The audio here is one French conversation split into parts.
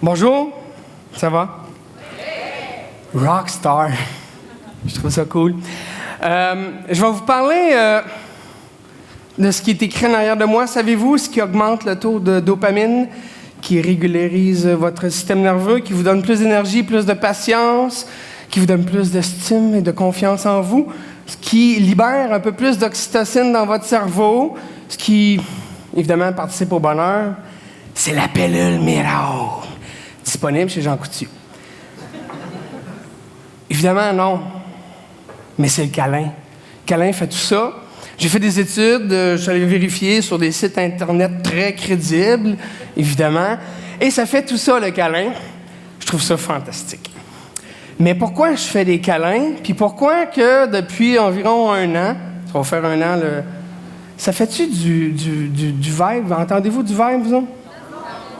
Bonjour, ça va? Rockstar, je trouve ça cool. Je vais vous parler de ce qui est écrit en arrière de moi. Savez-vous ce qui augmente le taux de dopamine, qui régularise votre système nerveux, qui vous donne plus d'énergie, plus de patience, qui vous donne plus d'estime et de confiance en vous, ce qui libère un peu plus d'oxytocine dans votre cerveau, ce qui, évidemment, participe au bonheur? C'est la pilule miracle, disponible chez Jean Coutu. Évidemment, non. Mais c'est le câlin. Le câlin fait tout ça. J'ai fait des études, je suis allé vérifier sur des sites Internet très crédibles, évidemment. Et ça fait tout ça, le câlin. Je trouve ça fantastique. Mais pourquoi je fais des câlins? Puis pourquoi que depuis environ 1 an, ça va faire 1 an, ça fait-tu du vibe? Entendez-vous du vibe, vous autres?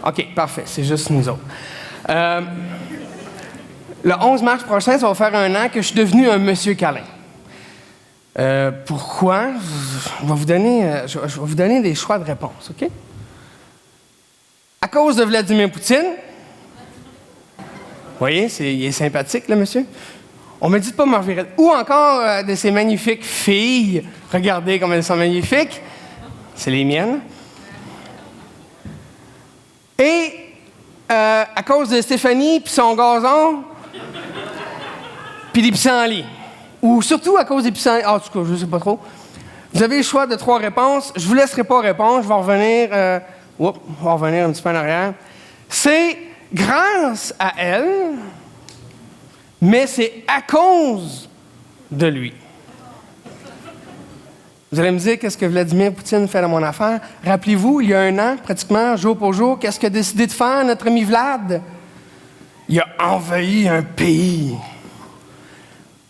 OK, parfait. C'est juste nous autres. Le 11 mars prochain, ça va faire 1 an que je suis devenu un monsieur câlin. Pourquoi? Je vais vous donner des choix de réponse, OK? À cause de Vladimir Poutine. Vous voyez, il est sympathique, le monsieur. On me dit de pas me revirer. Ou encore de ces magnifiques filles. Regardez comme elles sont magnifiques. C'est les miennes. Et à cause de Stéphanie puis son gazon, puis des pissenlits. Ou surtout à cause des pissenlits. En tout cas, je ne sais pas trop. Vous avez le choix de 3 réponses. Je ne vous laisserai pas répondre. Je vais revenir... on va revenir un petit peu en arrière. C'est grâce à elle, mais c'est à cause de lui. Vous allez me dire qu'est-ce que Vladimir Poutine fait dans mon affaire. Rappelez-vous, il y a 1 an, pratiquement, jour pour jour, qu'est-ce qu'a décidé de faire notre ami Vlad? Il a envahi un pays.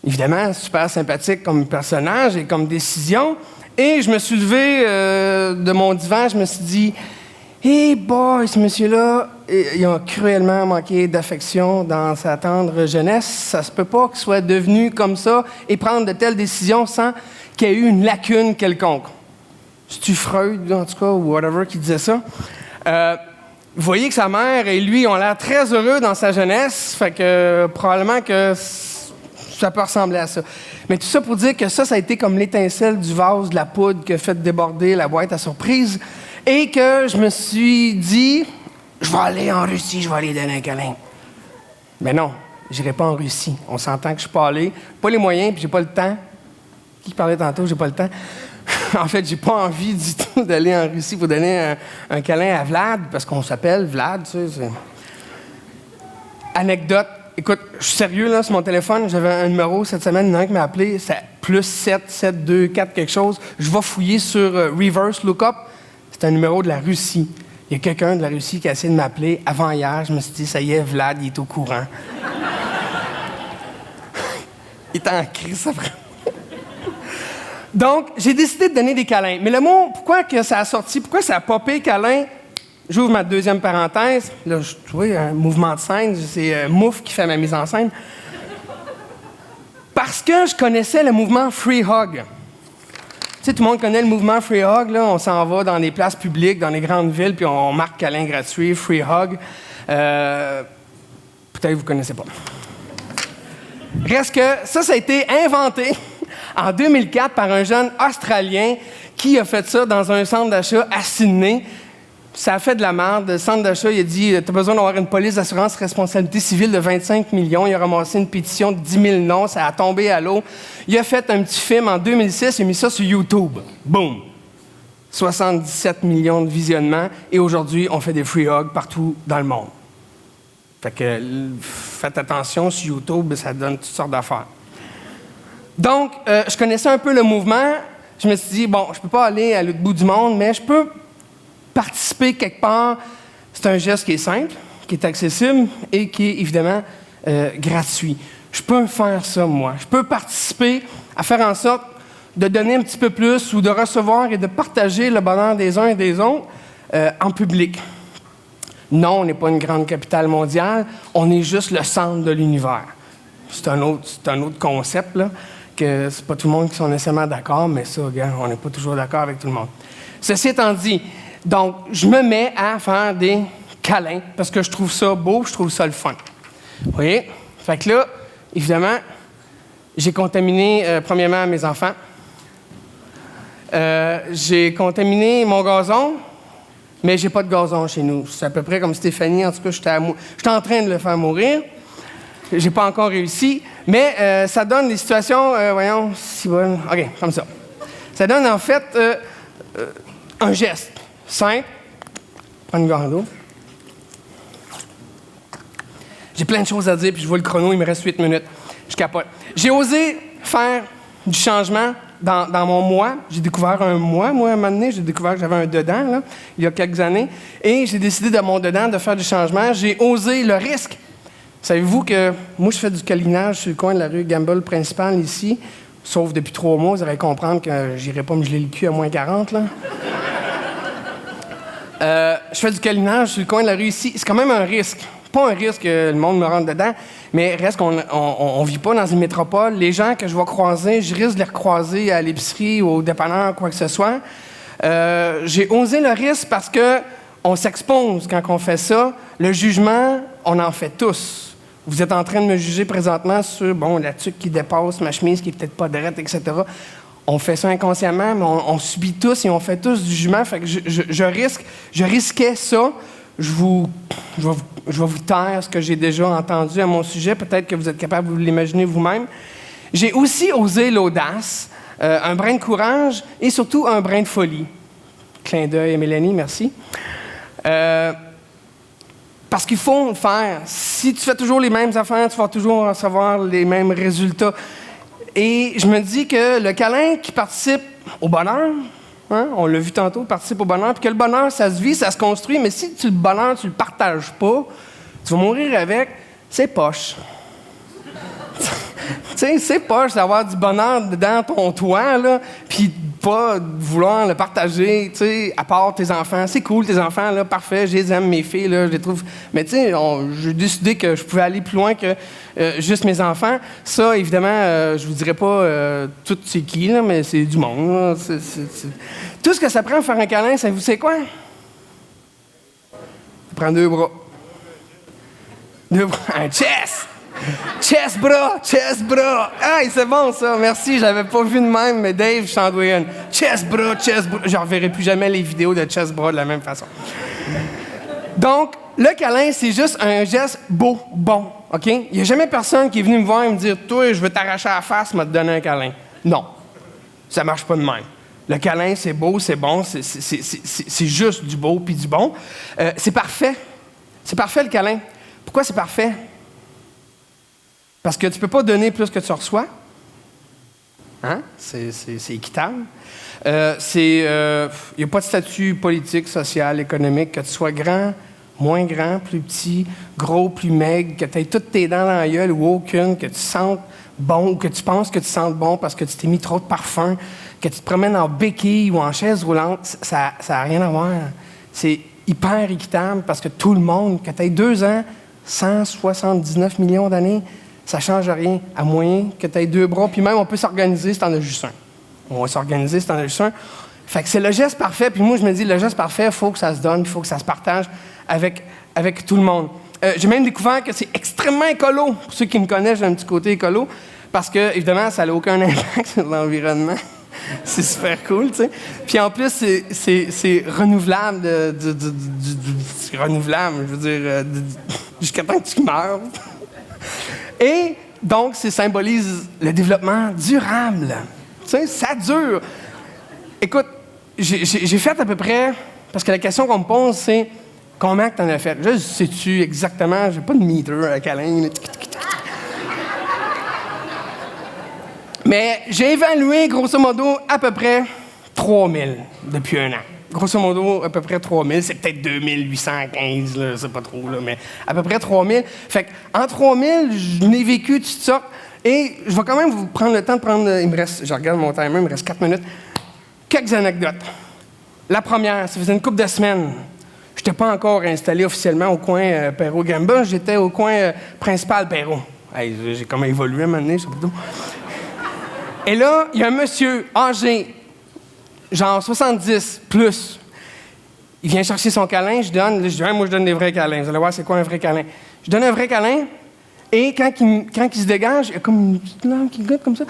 Évidemment, super sympathique comme personnage et comme décision. Et je me suis levé de mon divan, je me suis dit, « Hey boy, ce monsieur-là, il a cruellement manqué d'affection dans sa tendre jeunesse. Ça se peut pas qu'il soit devenu comme ça et prendre de telles décisions sans qu'il y ait eu une lacune quelconque. » C'est-tu Freud, en tout cas, ou whatever, qui disait ça? Vous voyez que sa mère et lui ont l'air très heureux dans sa jeunesse, fait que probablement que ça peut ressembler à ça. Mais tout ça pour dire que ça a été comme l'étincelle du vase de la poudre qui a fait déborder la boîte à surprise et que je me suis dit, je vais aller en Russie, je vais aller donner un câlin. Mais non, j'irai pas en Russie. On s'entend que je suis pas allé, pas les moyens, puis j'ai pas le temps. Qui parlait tantôt, j'ai pas le temps. En fait, j'ai pas envie du tout d'aller en Russie pour donner un câlin à Vlad, parce qu'on s'appelle Vlad, tu sais. Anecdote. Écoute, je suis sérieux, là, sur mon téléphone, j'avais un numéro cette semaine, il y en a un qui m'a appelé, c'est +7 7 2 4 quelque chose. Je vais fouiller sur Reverse Lookup. C'est un numéro de la Russie. Il y a quelqu'un de la Russie qui a essayé de m'appeler avant hier. Je me suis dit, ça y est, Vlad, il est au courant. Il est en crise, après. Donc, j'ai décidé de donner des câlins. Mais le mot, pourquoi que ça a sorti, pourquoi ça a popé câlin? J'ouvre ma deuxième parenthèse. Là, tu vois, un mouvement de scène, c'est Mouf qui fait ma mise en scène. Parce que je connaissais le mouvement Free Hug. Tu sais, tout le monde connaît le mouvement Free Hug, là. On s'en va dans des places publiques, dans les grandes villes, puis on marque câlin gratuit, Free Hug. Peut-être que vous ne connaissez pas. Reste que ça a été inventé en 2004 par un jeune Australien qui a fait ça dans un centre d'achat à Sydney. Ça a fait de la merde. Le centre d'achat, il a dit « T'as besoin d'avoir une police d'assurance responsabilité civile de 25 millions. » Il a ramassé une pétition de 10 000 noms. Ça a tombé à l'eau. Il a fait un petit film en 2006. Il a mis ça sur YouTube. Boom! 77 millions de visionnements. Et aujourd'hui, on fait des free hugs partout dans le monde. Fait que faites attention sur YouTube, ça donne toutes sortes d'affaires. Donc, je connaissais un peu le mouvement. Je me suis dit, bon, je peux pas aller à l'autre bout du monde, mais je peux participer quelque part. C'est un geste qui est simple, qui est accessible et qui est évidemment gratuit. Je peux faire ça, moi. Je peux participer à faire en sorte de donner un petit peu plus ou de recevoir et de partager le bonheur des uns et des autres en public. Non, on n'est pas une grande capitale mondiale, on est juste le centre de l'univers. C'est un autre concept, là, que c'est pas tout le monde qui sont nécessairement d'accord, mais ça, regarde, on n'est pas toujours d'accord avec tout le monde. Ceci étant dit, donc, je me mets à faire des câlins, parce que je trouve ça beau, je trouve ça le fun. Vous voyez? Fait que là, évidemment, j'ai contaminé, premièrement, mes enfants. J'ai contaminé mon gazon, mais j'ai pas de gazon chez nous. C'est à peu près comme Stéphanie, en tout cas, j'étais en train de le faire mourir. J'ai pas encore réussi, mais ça donne des situations, voyons, si bon, OK, comme ça. Ça donne en fait un geste simple. Prends une gorgée d'eau. J'ai plein de choses à dire, puis je vois le chrono, il me reste 8 minutes. Je capote. J'ai osé faire du changement dans mon moi. J'ai découvert un moi, à un moment donné. J'ai découvert que j'avais un dedans, là, il y a quelques années. Et j'ai décidé de mon dedans de faire du changement. J'ai osé le risque. Savez-vous que moi, je fais du câlinage sur le coin de la rue Gamble principale, ici. Sauf depuis 3 mois, vous allez comprendre que j'irai pas me geler le cul à moins 40, là. Je fais du câlinage sur le coin de la rue ici. C'est quand même un risque. Pas un risque que le monde me rentre dedans, mais reste qu'on on vit pas dans une métropole. Les gens que je vais croiser, je risque de les recroiser à l'épicerie ou au dépanneur, quoi que ce soit. J'ai osé le risque parce que on s'expose quand on fait ça. Le jugement, on en fait tous. Vous êtes en train de me juger présentement sur, bon, la tuque qui dépasse, ma chemise qui est peut-être pas droite, etc. On fait ça inconsciemment, mais on subit tous et on fait tous du jugement. Fait que je risquais ça. Je vais vous taire ce que j'ai déjà entendu à mon sujet. Peut-être que vous êtes capable de vous l'imaginer vous-même. J'ai aussi osé l'audace, un brin de courage et surtout un brin de folie. Clin d'œil à Mélanie, merci. Parce qu'il faut le faire. Si tu fais toujours les mêmes affaires, tu vas toujours recevoir les mêmes résultats. Et je me dis que le câlin qui participe au bonheur, hein, on l'a vu tantôt, participe au bonheur, puis que le bonheur, ça se vit, ça se construit, mais si le bonheur, tu le partages pas, tu vas mourir avec, c'est poche. Tu sais, c'est poche d'avoir du bonheur dans ton toit, là, puis pas vouloir le partager, tu sais, à part tes enfants. C'est cool, tes enfants, là, parfait, je les aime, mes filles, là, je les trouve... Mais tu sais, j'ai décidé que je pouvais aller plus loin que juste mes enfants. Ça, évidemment, je vous dirais pas tout c'est qui, là, mais c'est du monde, là. Tout ce que ça prend pour faire un câlin, ça vous sait quoi? Ça prend 2 bras. 2 bras. Un chest! Chest bras! Hey, c'est bon ça, merci, je l'avais pas vu de même, mais Dave, je t'en dois une. Chest bras. Je reverrai plus jamais les vidéos de chest bras de la même façon. Donc, le câlin, c'est juste un geste beau, bon, OK? Il n'y a jamais personne qui est venu me voir et me dire « Toi, je veux t'arracher à la face, me te donner un câlin. » Non, ça marche pas de même. Le câlin, c'est beau, c'est bon, c'est juste du beau puis du bon. C'est parfait. C'est parfait, le câlin. Pourquoi c'est parfait? Parce que tu peux pas donner plus que tu reçois. Hein? C'est équitable. Il n'y a pas de statut politique, social, économique, que tu sois grand, moins grand, plus petit, gros, plus maigre, que tu aies toutes tes dents dans la gueule ou aucune, que tu sentes bon ou que tu penses que tu sentes bon parce que tu t'es mis trop de parfum, que tu te promènes en béquille ou en chaise roulante, ça n'a rien à voir. C'est hyper équitable parce que tout le monde, que tu aies 2 ans, 179 millions d'années, ça ne change rien, à moyen que tu aies 2 bras. Puis même, on peut s'organiser si tu en as juste un. On va s'organiser si tu en as juste un. Fait que c'est le geste parfait. Puis moi, je me dis, le geste parfait, il faut que ça se donne, il faut que ça se partage avec tout le monde. J'ai même découvert que c'est extrêmement écolo. Pour ceux qui me connaissent, j'ai un petit côté écolo. Parce que, évidemment, ça n'a aucun impact sur l'environnement. C'est super cool, tu sais. Puis en plus, c'est renouvelable, renouvelable, je veux dire, jusqu'à temps que tu meurs. Et donc, ça symbolise le développement durable. Tu sais, ça dure. Écoute, j'ai fait à peu près, parce que la question qu'on me pose, c'est combien que tu en as fait? Je sais-tu exactement, j'ai pas de meter à câlin. Mais j'ai évalué, grosso modo, à peu près 3000 depuis 1 an. Grosso modo, à peu près 3000. C'est peut-être 2815, là, je sais pas trop, là, mais à peu près 3000. Fait qu'en 3000, je n'ai vécu toutes sortes. Et je vais quand même vous prendre le temps de prendre... je regarde mon timer, il me reste 4 minutes. Quelques anecdotes. La première, ça faisait une couple de semaines. Je n'étais pas encore installé officiellement au coin Perrault-Gamba, j'étais au coin principal Perrault. Hey, j'ai comme évolué à un moment donné, je sais pas tout. Et là, il y a un monsieur âgé, genre 70 plus. Il vient chercher son câlin, je dis, moi je donne des vrais câlins. Vous allez voir c'est quoi un vrai câlin. Je donne un vrai câlin, et quand il se dégage, il y a comme une petite langue qui goûte comme ça.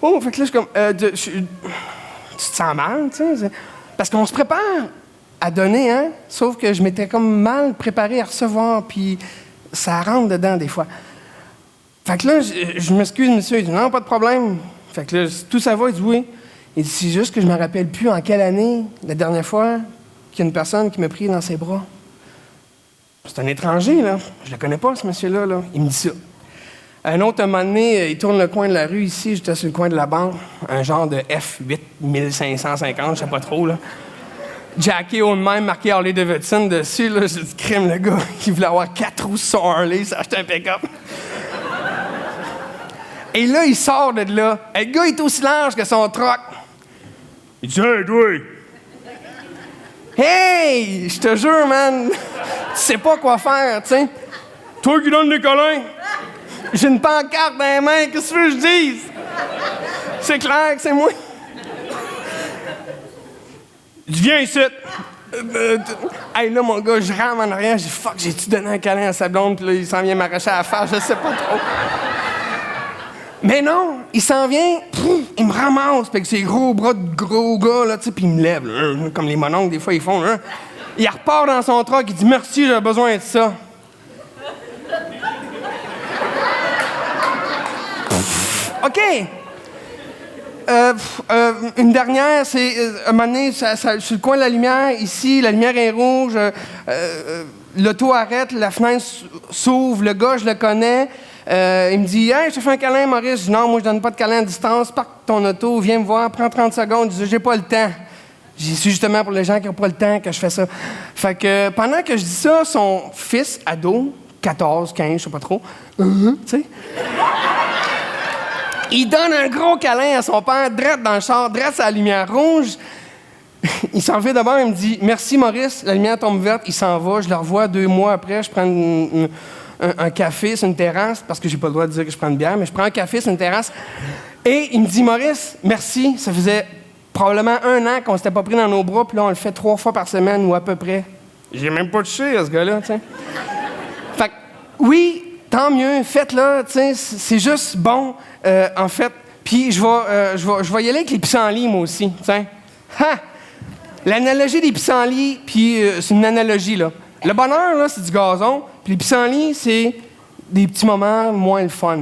Oh, fait que là, je suis comme, tu te sens mal, tu sais. Parce qu'on se prépare à donner, hein? Sauf que je m'étais comme mal préparé à recevoir, puis ça rentre dedans des fois. Fait que là, je m'excuse, monsieur. Il dit, non, pas de problème. Fait que là, tout ça va, il dit oui. Il dit, c'est juste que je me rappelle plus en quelle année, la dernière fois, qu'il y a une personne qui m'a pris dans ses bras. C'est un étranger, là. Je le connais pas, ce monsieur-là, là. Il me dit ça. Un autre, un moment donné, il tourne le coin de la rue ici, j'étais sur le coin de la banque, un genre de F8 1550, je sais pas trop, là. Jacké haut de même, marqué Harley Davidson dessus, là, j'ai dit, crime, le gars, qui voulait avoir 4 roues sur son Harley, ça achetait un pick-up. Et là, il sort de là. Et le gars est aussi large que son troc. Il dit, hey, toi! Hey! Je te jure, man! Tu sais pas quoi faire, tu sais. Toi qui donnes des câlins! J'ai une pancarte dans les mains, qu'est-ce que tu veux que je dise? C'est clair que c'est moi. Je viens ici. Hey, là, mon gars, je rame en arrière, je dis, fuck, j'ai-tu donné un câlin à sa blonde, puis là, il s'en vient m'arracher à la face, je sais pas trop. Mais non, il s'en vient, il me ramasse, avec ses gros bras de gros gars, là, tu sais, puis il me lève, là, comme les mononcles, des fois, ils font, là. Il repart dans son truck, il dit, merci, j'ai besoin de ça. OK. Une dernière, c'est, un moment donné, sur le coin de la lumière, ici, la lumière est rouge, l'auto arrête, la fenêtre s'ouvre, le gars, je le connais. Il me dit, hey, je te fais un câlin, Maurice. Je dis, non, moi, je donne pas de câlin à distance. Parque ton auto, viens me voir, prends 30 secondes. Je dis, j'ai pas le temps. J'y suis justement pour les gens qui n'ont pas le temps que je fais ça. Fait que pendant que je dis ça, son fils, ado, 14, 15, je sais pas trop, tu sais, il donne un gros câlin à son père, drette dans le char, drette à la lumière rouge. Il s'en va d'abord, il me dit, merci, Maurice, la lumière tombe verte. Il s'en va, je le revois 2 mois après, je prends un café sur une terrasse, parce que j'ai pas le droit de dire que je prends une bière, mais je prends un café sur une terrasse, et il me dit, Maurice, merci, ça faisait probablement 1 an qu'on s'était pas pris dans nos bras, puis là, on le fait 3 fois par semaine, ou à peu près. J'ai même pas touché à ce gars-là, tu sais. Fait que, oui, tant mieux, faites-le, tu sais, c'est juste bon, en fait. Puis je vais y aller avec les pissenlits, moi aussi, tu sais. Ha! L'analogie des pissenlits, puis c'est une analogie, là. Le bonheur, là, c'est du gazon, puis les pissenlits, c'est des petits moments moins le fun.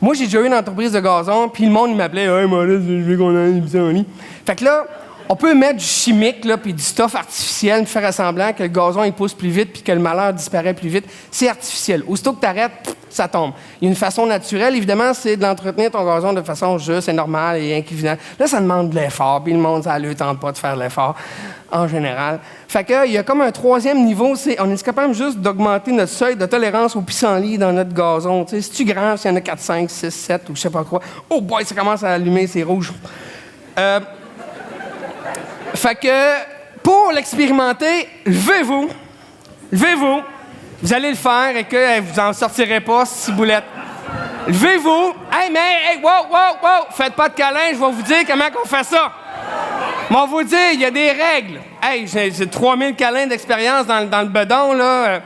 Moi, j'ai déjà eu une entreprise de gazon, puis le monde, il m'appelait « Hey, Maurice, je veux qu'on ait des pissenlits. » Fait que là, on peut mettre du chimique, là, puis du stuff artificiel, puis faire semblant que le gazon, il pousse plus vite, puis que le malheur disparaît plus vite. C'est artificiel. Aussitôt que tu arrêtes, ça tombe. Il y a une façon naturelle, évidemment, c'est de l'entretenir, ton gazon, de façon juste et normale et inquiétante. Là, ça demande de l'effort, puis le monde, ça ne lui tente pas de faire de l'effort, en général. Fait que, il y a comme un 3e niveau, c'est on est capable juste d'augmenter notre seuil de tolérance au pissenlit dans notre gazon. Tu sais, si tu grand, s'il y en a 4, 5, 6, 7 ou je sais pas quoi, oh boy, ça commence à allumer, c'est rouge. Fait que, pour l'expérimenter, levez-vous. Levez-vous. Vous allez le faire et que vous en sortirez pas, ciboulette. Levez-vous. Hey, wow. Faites pas de câlin, je vais vous dire comment on fait ça. On va vous dire, il y a des règles. Hey, j'ai 3000 câlins d'expérience dans le bedon, là.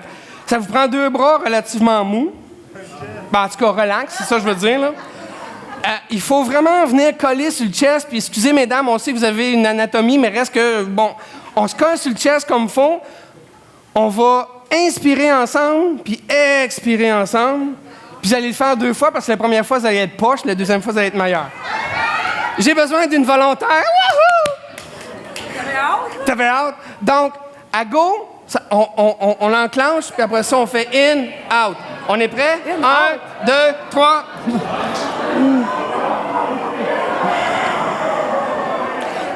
Ça vous prend 2 bras relativement mous. Ben, en tout cas, relax, c'est ça que je veux dire, là. Il faut vraiment venir coller sur le chest, puis excusez, mesdames, on sait que vous avez une anatomie, mais reste que, bon, on se colle sur le chest comme il faut. On va inspirer ensemble, puis expirer ensemble. Puis vous allez le faire 2 fois, parce que la première fois, ça allait être poche, la deuxième fois, ça allait être meilleur. J'ai besoin d'une volontaire. Wouhou! T'avais hâte? T'avais hâte? Donc, à go, ça, on l'enclenche, puis après ça, on fait in, out. On est prêt? 1, 2, 3.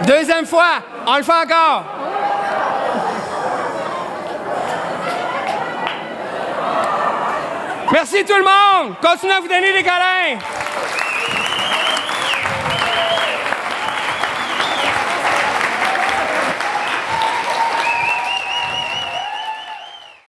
Deuxième fois, on le fait encore. Merci tout le monde. Continuez à vous donner des câlins.